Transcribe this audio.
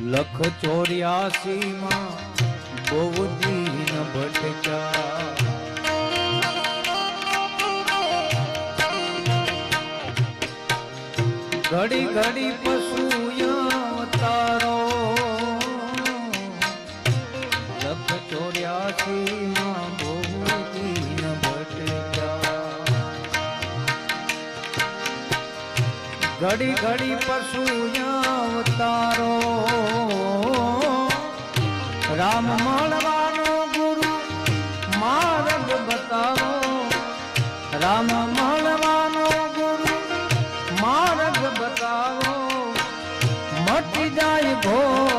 લખ 84 માં બહુ દીન ભટક્યા, ઘડી ઘડી પશુ અવતારો, લખ 84 માં બહુ દીન ભટક્યા, ઘડી ઘડી પશુ અવતારો, રામ મળવાનો ગુરુ માર્ગ બતાવો, રામ મળવાનો ગુરુ માર્ગ બતાવો, મટી જાય ઘોર